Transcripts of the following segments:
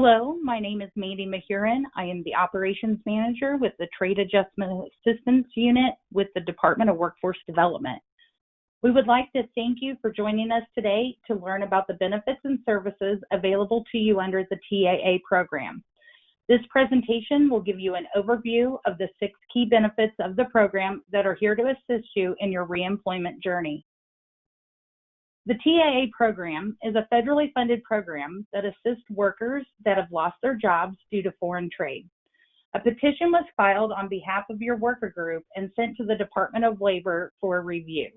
Hello, my name is Mandy Mahurin. I am the Operations Manager with the Trade Adjustment Assistance Unit with the Department of Workforce Development. We would like to thank you for joining us today to learn about the benefits and services available to you under the TAA program. This presentation will give you an overview of the 6 key benefits of the program that are here to assist you in your reemployment journey. The TAA program is a federally funded program that assists workers that have lost their jobs due to foreign trade. A petition was filed on behalf of your worker group and sent to the Department of Labor for review.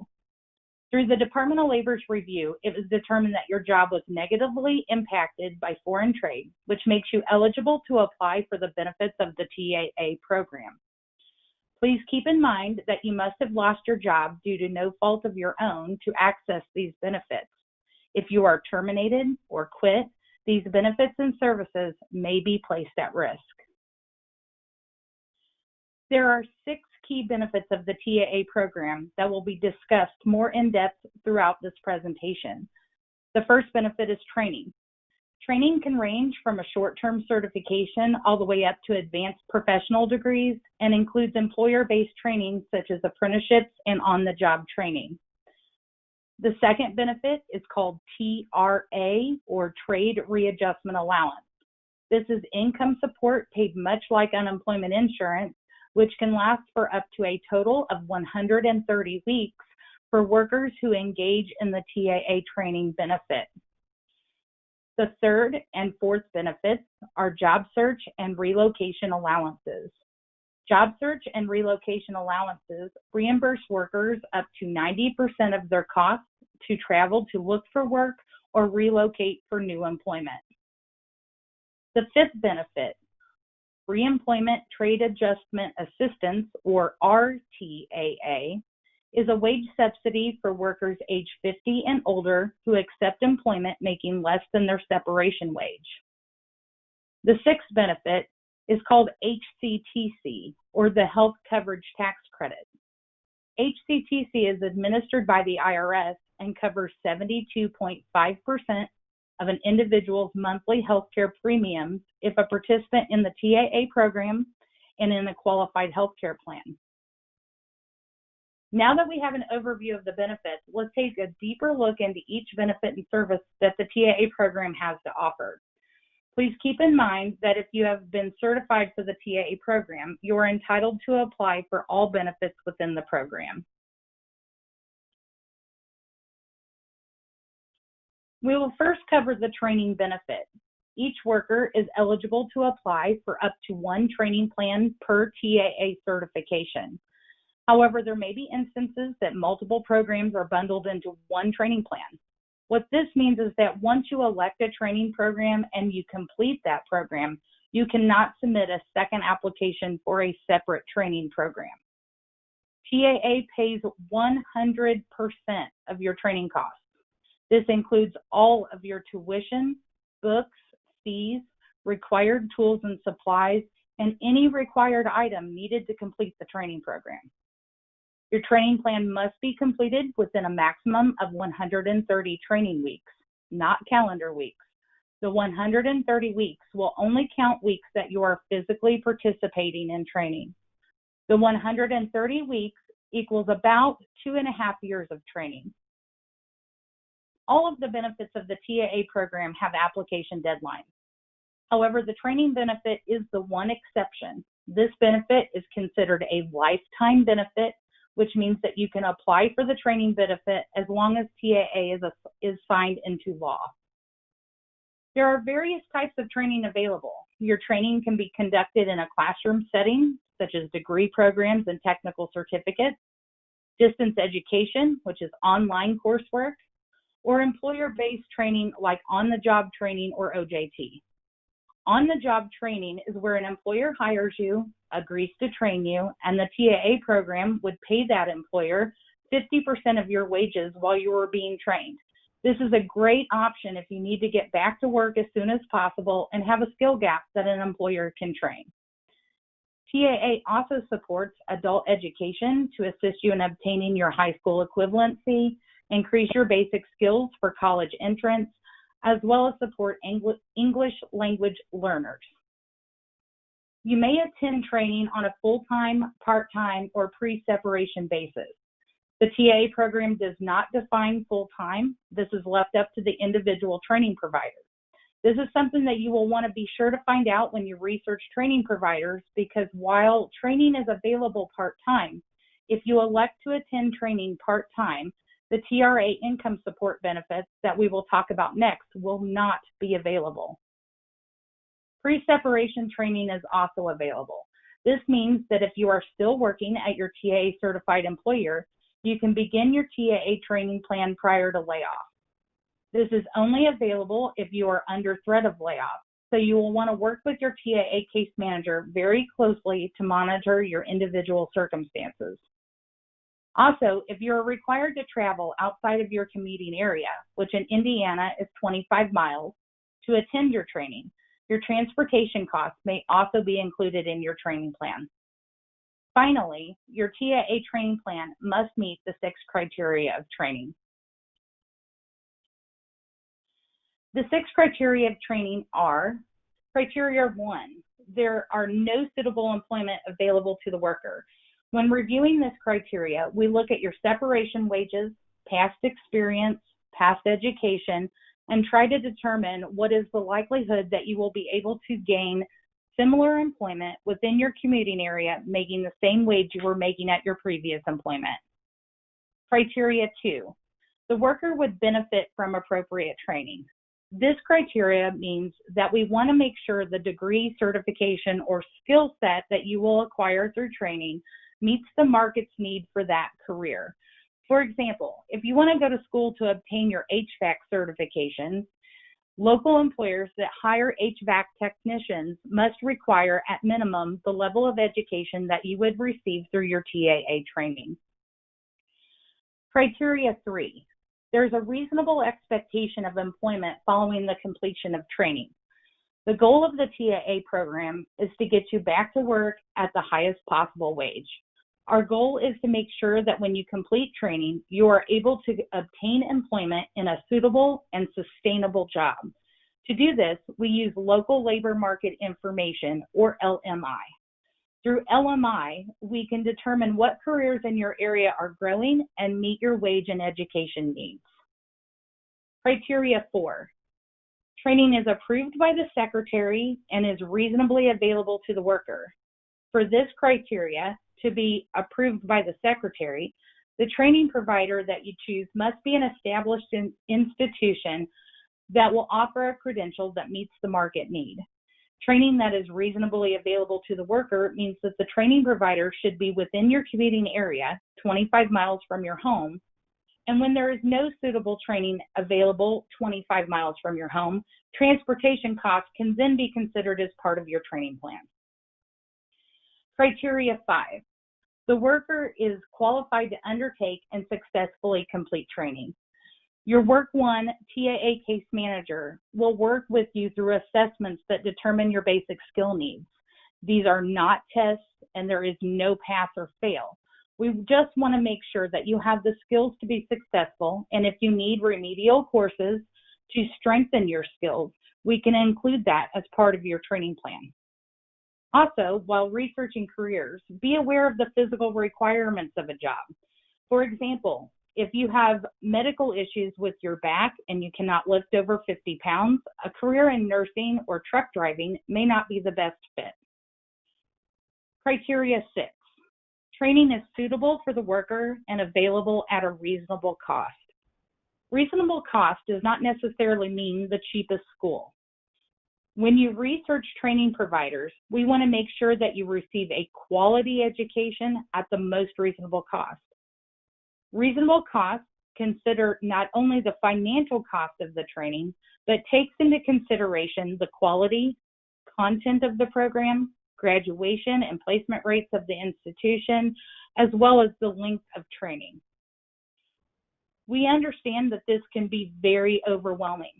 Through the Department of Labor's review, it was determined that your job was negatively impacted by foreign trade, which makes you eligible to apply for the benefits of the TAA program. Please keep in mind that you must have lost your job due to no fault of your own to access these benefits. If you are terminated or quit, these benefits and services may be placed at risk. There are 6 key benefits of the TAA program that will be discussed more in depth throughout this presentation. The first benefit is training. Training can range from a short-term certification all the way up to advanced professional degrees and includes employer-based training such as apprenticeships and on-the-job training. The second benefit is called TRA, or Trade Readjustment Allowance. This is income support paid much like unemployment insurance, which can last for up to a total of 130 weeks for workers who engage in the TAA training benefit. The third and fourth benefits are job search and relocation allowances. Job search and relocation allowances reimburse workers up to 90% of their costs to travel to look for work or relocate for new employment. The fifth benefit, Reemployment Trade Adjustment Assistance, or RTAA, is a wage subsidy for workers age 50 and older who accept employment making less than their separation wage. The sixth benefit is called HCTC, or the Health Coverage Tax Credit. HCTC is administered by the IRS and covers 72.5% of an individual's monthly health care premiums if a participant in the TAA program and in a qualified health care plan. Now that we have an overview of the benefits, let's take a deeper look into each benefit and service that the TAA program has to offer. Please keep in mind that if you have been certified for the TAA program, you are entitled to apply for all benefits within the program. We will first cover the training benefit. Each worker is eligible to apply for up to 1 training plan per TAA certification. However, there may be instances that multiple programs are bundled into 1 training plan. What this means is that once you elect a training program and you complete that program, you cannot submit a second application for a separate training program. TAA pays 100% of your training costs. This includes all of your tuition, books, fees, required tools and supplies, and any required item needed to complete the training program. Your training plan must be completed within a maximum of 130 training weeks, not calendar weeks. The 130 weeks will only count weeks that you are physically participating in training. The 130 weeks equals about 2.5 years of training. All of the benefits of the TAA program have application deadlines. However, the training benefit is the one exception. This benefit is considered a lifetime benefit, which means that you can apply for the training benefit as long as TAA is signed into law. There are various types of training available. Your training can be conducted in a classroom setting, such as degree programs and technical certificates, distance education, which is online coursework, or employer-based training like on-the-job training or OJT. On-the-job training is where an employer hires you, agrees to train you, and the TAA program would pay that employer 50% of your wages while you were being trained. This is a great option if you need to get back to work as soon as possible and have a skill gap that an employer can train. TAA also supports adult education to assist you in obtaining your high school equivalency, increase your basic skills for college entrance, as well as support English language learners. You may attend training on a full-time, part-time, or pre-separation basis. The TAA program does not define full-time. This is left up to the individual training provider. This is something that you will want to be sure to find out when you research training providers, because while training is available part-time, if you elect to attend training part-time, the TRA income support benefits that we will talk about next will not be available. Pre-separation training is also available. This means that if you are still working at your TAA certified employer, you can begin your TAA training plan prior to layoff. This is only available if you are under threat of layoff, so you will want to work with your TAA case manager very closely to monitor your individual circumstances. Also, if you are required to travel outside of your commuting area, which in Indiana is 25 miles, to attend your training, your transportation costs may also be included in your training plan. Finally, your TAA training plan must meet the 6 criteria of training. The 6 criteria of training are: Criteria 1, there are no suitable employment available to the worker. When reviewing this criteria, we look at your separation wages, past experience, past education, and try to determine what is the likelihood that you will be able to gain similar employment within your commuting area, making the same wage you were making at your previous employment. Criteria 2, the worker would benefit from appropriate training. This criteria means that we want to make sure the degree, certification, or skill set that you will acquire through training meets the market's need for that career. For example, if you want to go to school to obtain your HVAC certification, local employers that hire HVAC technicians must require at minimum the level of education that you would receive through your TAA training. Criteria 3, there's a reasonable expectation of employment following the completion of training. The goal of the TAA program is to get you back to work at the highest possible wage. Our goal is to make sure that when you complete training, you are able to obtain employment in a suitable and sustainable job. To do this, we use local labor market information, or LMI. Through LMI, we can determine what careers in your area are growing and meet your wage and education needs. Criteria 4, training is approved by the secretary and is reasonably available to the worker. For this criteria to be approved by the secretary, the training provider that you choose must be an established institution that will offer a credential that meets the market need. Training that is reasonably available to the worker means that the training provider should be within your commuting area, 25 miles from your home, and when there is no suitable training available 25 miles from your home, transportation costs can then be considered as part of your training plan. Criteria 5, the worker is qualified to undertake and successfully complete training. Your Work 1 TAA case manager will work with you through assessments that determine your basic skill needs. These are not tests, and there is no pass or fail. We just want to make sure that you have the skills to be successful, and if you need remedial courses to strengthen your skills, we can include that as part of your training plan. Also, while researching careers, be aware of the physical requirements of a job. For example, if you have medical issues with your back and you cannot lift over 50 pounds, a career in nursing or truck driving may not be the best fit. Criteria 6, training is suitable for the worker and available at a reasonable cost. Reasonable cost does not necessarily mean the cheapest school. When you research training providers, we want to make sure that you receive a quality education at the most reasonable cost. Reasonable costs consider not only the financial cost of the training, but takes into consideration the quality, content of the program, graduation and placement rates of the institution, as well as the length of training. We understand that this can be very overwhelming.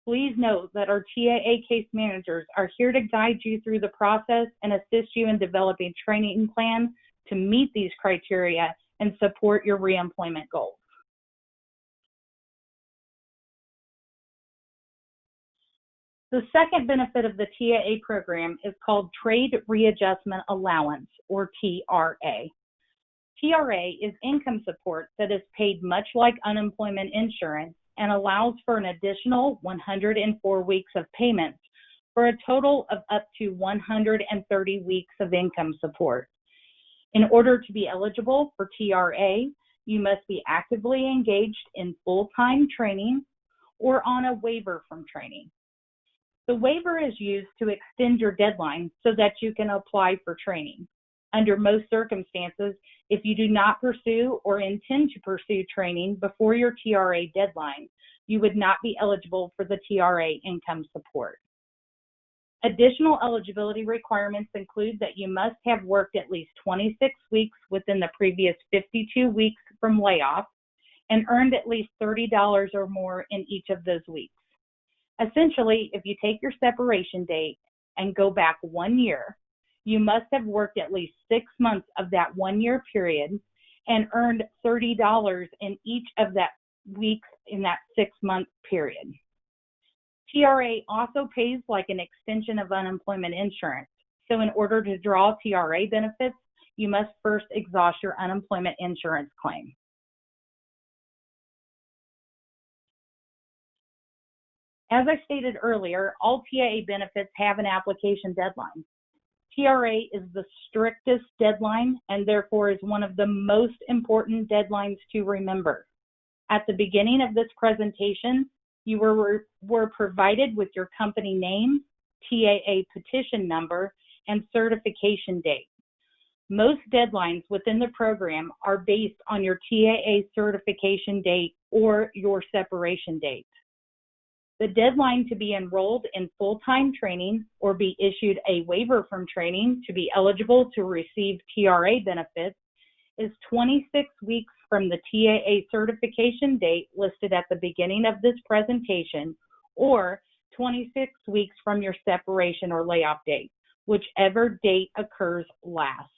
Please note that our TAA case managers are here to guide you through the process and assist you in developing a training plan to meet these criteria and support your reemployment goals. The second benefit of the TAA program is called Trade Readjustment Allowance, or TRA. TRA is income support that is paid much like unemployment insurance and allows for an additional 104 weeks of payments for a total of up to 130 weeks of income support. In order to be eligible for TRA, you must be actively engaged in full-time training or on a waiver from training. The waiver is used to extend your deadline so that you can apply for training. Under most circumstances, if you do not pursue or intend to pursue training before your TRA deadline, you would not be eligible for the TRA income support. Additional eligibility requirements include that you must have worked at least 26 weeks within the previous 52 weeks from layoff and earned at least $30 or more in each of those weeks. Essentially, if you take your separation date and go back 1 year, you must have worked at least 6 months of that 1 year period and earned $30 in each of that weeks in that 6-month period. TRA also pays like an extension of unemployment insurance. So in order to draw TRA benefits, you must first exhaust your unemployment insurance claim. As I stated earlier, all TAA benefits have an application deadline. TRA is the strictest deadline and therefore is one of the most important deadlines to remember. At the beginning of this presentation, you were provided with your company name, TAA petition number, and certification date. Most deadlines within the program are based on your TAA certification date or your separation date. The deadline to be enrolled in full-time training or be issued a waiver from training to be eligible to receive TRA benefits is 26 weeks from the TAA certification date listed at the beginning of this presentation, or 26 weeks from your separation or layoff date, whichever date occurs last.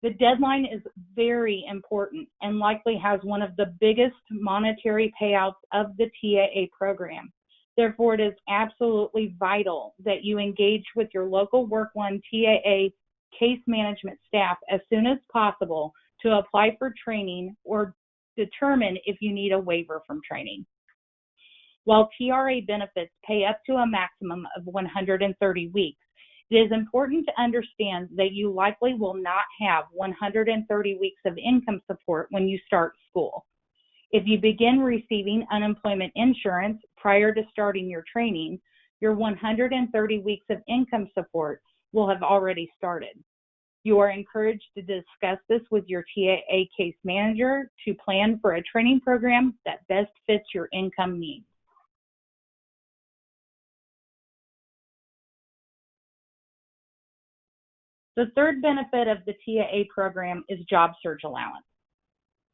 The deadline is very important and likely has one of the biggest monetary payouts of the TAA program. Therefore, it is absolutely vital that you engage with your local Work One TAA case management staff as soon as possible to apply for training or determine if you need a waiver from training. While TRA benefits pay up to a maximum of 130 weeks, it is important to understand that you likely will not have 130 weeks of income support when you start school. If you begin receiving unemployment insurance prior to starting your training, your 130 weeks of income support will have already started. You are encouraged to discuss this with your TAA case manager to plan for a training program that best fits your income needs. The third benefit of the TAA program is job search allowance.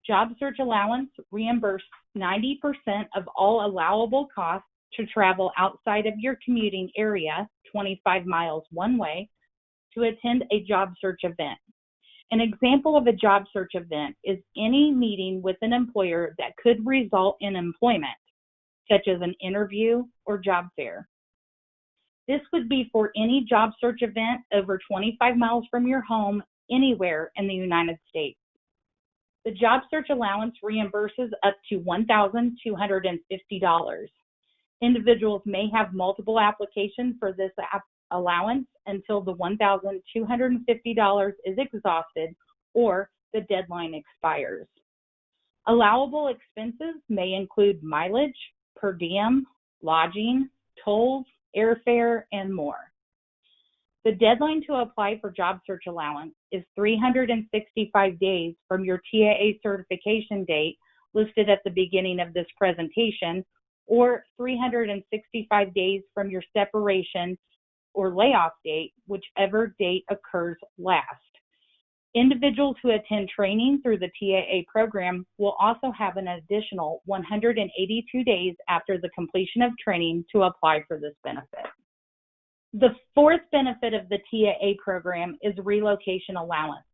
Job search allowance reimburses 90% of all allowable costs to travel outside of your commuting area, 25 miles one way, to attend a job search event. An example of a job search event is any meeting with an employer that could result in employment, such as an interview or job fair. This would be for any job search event over 25 miles from your home anywhere in the United States. The job search allowance reimburses up to $1,250. Individuals may have multiple applications for this allowance until the $1,250 is exhausted or the deadline expires. Allowable expenses may include mileage, per diem, lodging, tolls, airfare, and more. The deadline to apply for job search allowance is 365 days from your TAA certification date listed at the beginning of this presentation, or 365 days from your separation or layoff date, whichever date occurs last. Individuals who attend training through the TAA program will also have an additional 182 days after the completion of training to apply for this benefit. The fourth benefit of the TAA program is relocation allowance.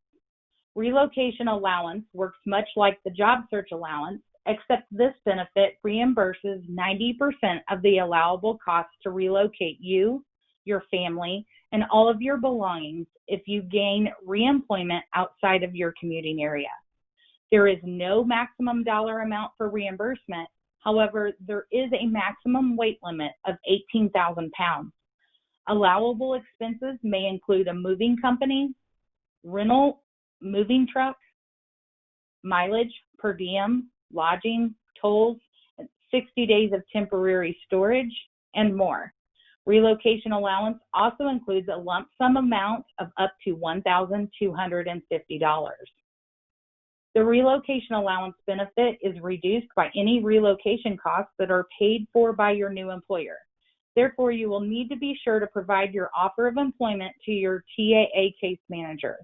Relocation allowance works much like the job search allowance, except this benefit reimburses 90% of the allowable costs to relocate you, your family, and all of your belongings if you gain reemployment outside of your commuting area. There is no maximum dollar amount for reimbursement. However, there is a maximum weight limit of 18,000 pounds. Allowable expenses may include a moving company, rental, moving truck, mileage, per diem, lodging, tolls, 60 days of temporary storage, and more. Relocation allowance also includes a lump sum amount of up to $1,250. The relocation allowance benefit is reduced by any relocation costs that are paid for by your new employer. Therefore, you will need to be sure to provide your offer of employment to your TAA case manager.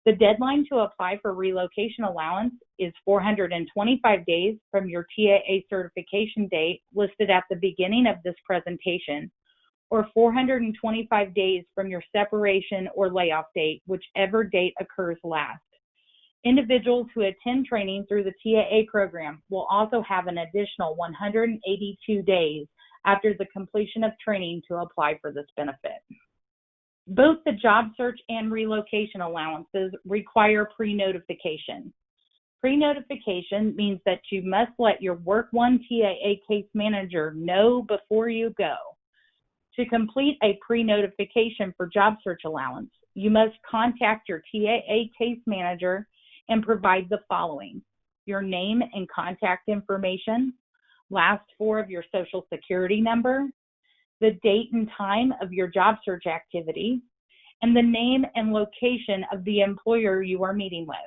The deadline to apply for relocation allowance is 425 days from your TAA certification date listed at the beginning of this presentation, or 425 days from your separation or layoff date, whichever date occurs last. Individuals who attend training through the TAA program will also have an additional 182 days after the completion of training to apply for this benefit. Both the job search and relocation allowances require pre-notification. Pre-notification means that you must let your Work One TAA case manager know before you go. To complete a pre-notification for job search allowance, you must contact your TAA case manager and provide the following: your name and contact information, last four of your Social Security number, the date and time of your job search activity, and the name and location of the employer you are meeting with.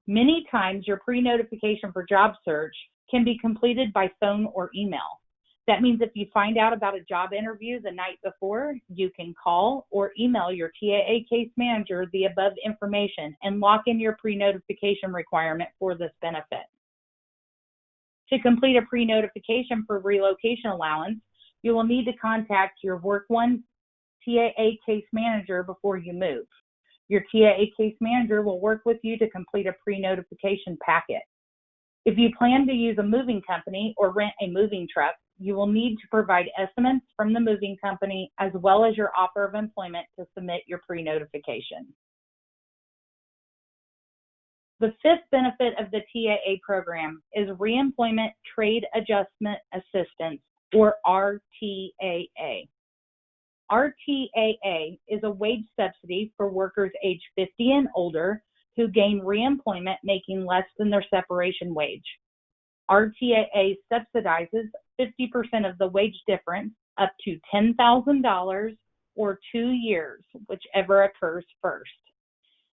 Many times, your pre-notification for job search can be completed by phone or email. That means if you find out about a job interview the night before, you can call or email your TAA case manager the above information and lock in your pre-notification requirement for this benefit. To complete a pre-notification for relocation allowance, you will need to contact your Work One TAA case manager before you move. Your TAA case manager will work with you to complete a pre-notification packet. If you plan to use a moving company or rent a moving truck, you will need to provide estimates from the moving company as well as your offer of employment to submit your pre-notification. The fifth benefit of the TAA program is Reemployment Trade Adjustment Assistance, or RTAA. RTAA is a wage subsidy for workers age 50 and older who gain reemployment making less than their separation wage. RTAA subsidizes 50% of the wage difference up to $10,000 or 2 years, whichever occurs first.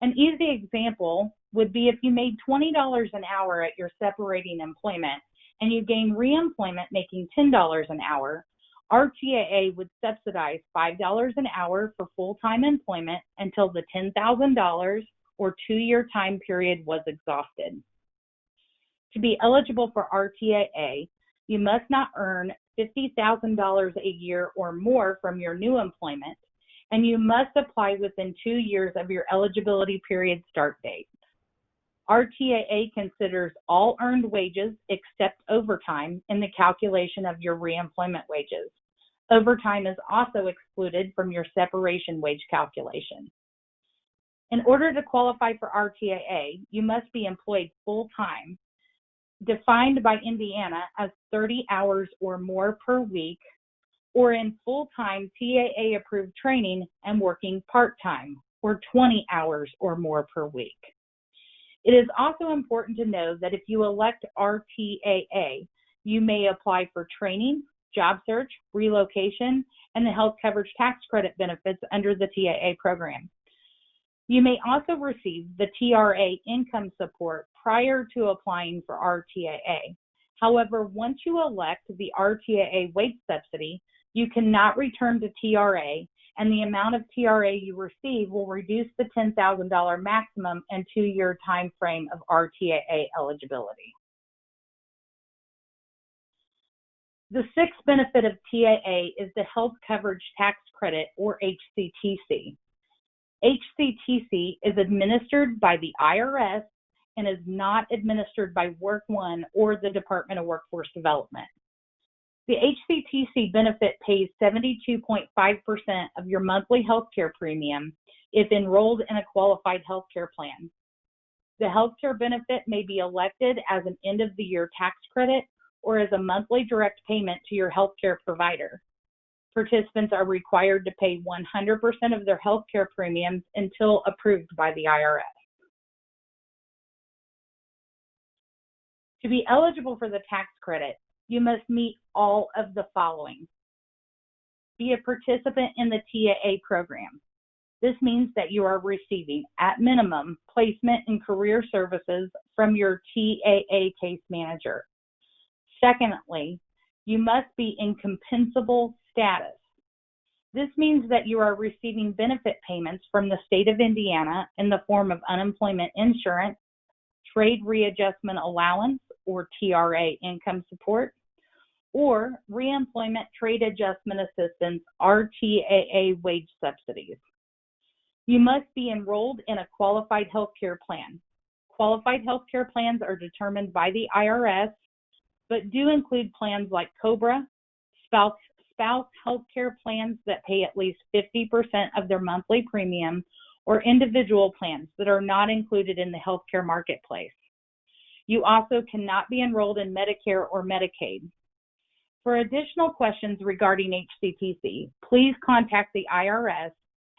An easy example would be if you made $20 an hour at your separating employment and you gain reemployment making $10 an hour, RTAA would subsidize $5 an hour for full-time employment until the $10,000 or 2-year time period was exhausted. To be eligible for RTAA, you must not earn $50,000 a year or more from your new employment, and you must apply within 2 years of your eligibility period start date. RTAA considers all earned wages except overtime in the calculation of your reemployment wages. Overtime is also excluded from your separation wage calculation. In order to qualify for RTAA, you must be employed full-time, defined by Indiana as 30 hours or more per week, or in full-time TAA-approved training and working part-time, or 20 hours or more per week. It is also important to know that if you elect RTAA, you may apply for training, job search, relocation, and the health coverage tax credit benefits under the TAA program. You may also receive the TRA income support prior to applying for RTAA. However, once you elect the RTAA wage subsidy, you cannot return to TRA, and the amount of TRA you receive will reduce the $10,000 maximum and 2-year time frame of RTAA eligibility. The sixth benefit of TAA is the health coverage tax credit, or HCTC. HCTC is administered by the IRS and is not administered by Work One or the Department of Workforce Development. The HCTC benefit pays 72.5% of your monthly healthcare premium if enrolled in a qualified healthcare plan. The healthcare benefit may be elected as an end-of-the-year tax credit or as a monthly direct payment to your healthcare provider. Participants are required to pay 100% of their healthcare premiums until approved by the IRS. To be eligible for the tax credit, you must meet all of the following. Be a participant in the TAA program. This means that you are receiving, at minimum, placement and career services from your TAA case manager. Secondly, you must be in compensable status. This means that you are receiving benefit payments from the state of Indiana in the form of unemployment insurance, trade readjustment allowance, or TRA income support, or reemployment trade adjustment assistance, RTAA wage subsidies. You must be enrolled in a qualified healthcare plan. Qualified healthcare plans are determined by the IRS, but do include plans like COBRA, spouse healthcare plans that pay at least 50% of their monthly premium, or individual plans that are not included in the healthcare marketplace. You also cannot be enrolled in Medicare or Medicaid. For additional questions regarding HCTC, please contact the IRS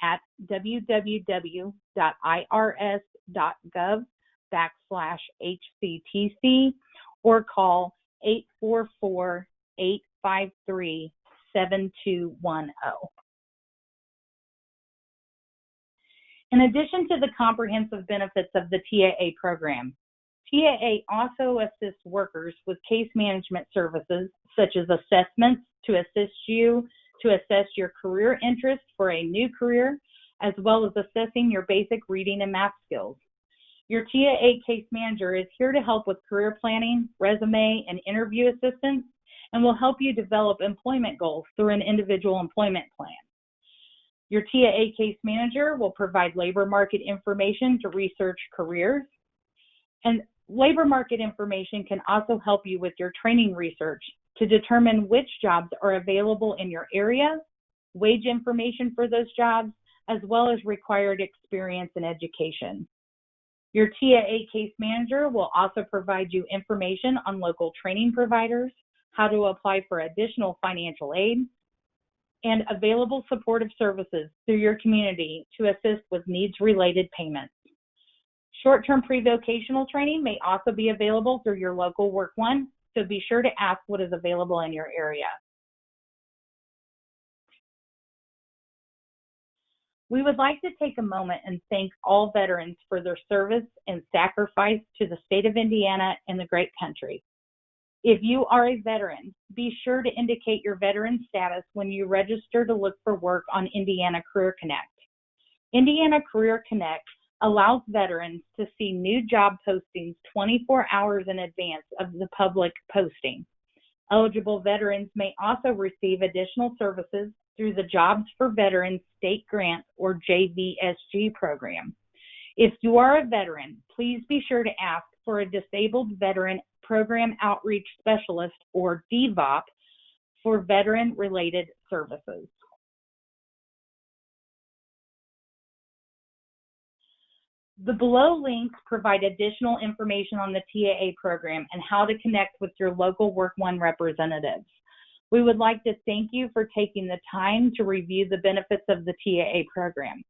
at www.irs.gov/HCTC or call 844-853-7210. In addition to the comprehensive benefits of the TAA program, TAA also assists workers with case management services such as assessments to assist you to assess your career interest for a new career, as well as assessing your basic reading and math skills. Your TAA case manager is here to help with career planning, resume, and interview assistance, and will help you develop employment goals through an individual employment plan. Your TAA case manager will provide labor market information to research careers, and labor market information can also help you with your training research to determine which jobs are available in your area, wage information for those jobs, as well as required experience and education. Your TAA case manager will also provide you information on local training providers, how to apply for additional financial aid, and available supportive services through your community to assist with needs-related payments. Short-term pre-vocational training may also be available through your local Work One, so be sure to ask what is available in your area. We would like to take a moment and thank all veterans for their service and sacrifice to the state of Indiana and the great country. If you are a veteran, be sure to indicate your veteran status when you register to look for work on Indiana Career Connect. Indiana Career Connect allows veterans to see new job postings 24 hours in advance of the public posting. Eligible veterans may also receive additional services through the Jobs for Veterans State Grant or JVSG program. If you are a veteran, please be sure to ask for a Disabled Veteran Program Outreach Specialist or DVOP for veteran-related services. The below links provide additional information on the TAA program and how to connect with your local Work One representatives. We would like to thank you for taking the time to review the benefits of the TAA program.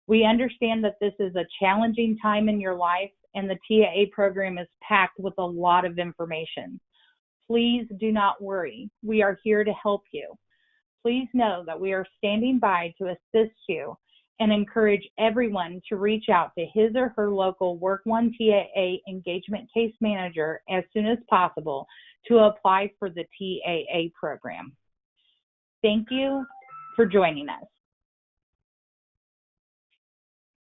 We understand that this is a challenging time in your life, and the TAA program is packed with a lot of information. Please do not worry. We are here to help you. Please know that we are standing by to assist you and encourage everyone to reach out to his or her local Work One TAA engagement case manager as soon as possible to apply for the TAA program. Thank you for joining us.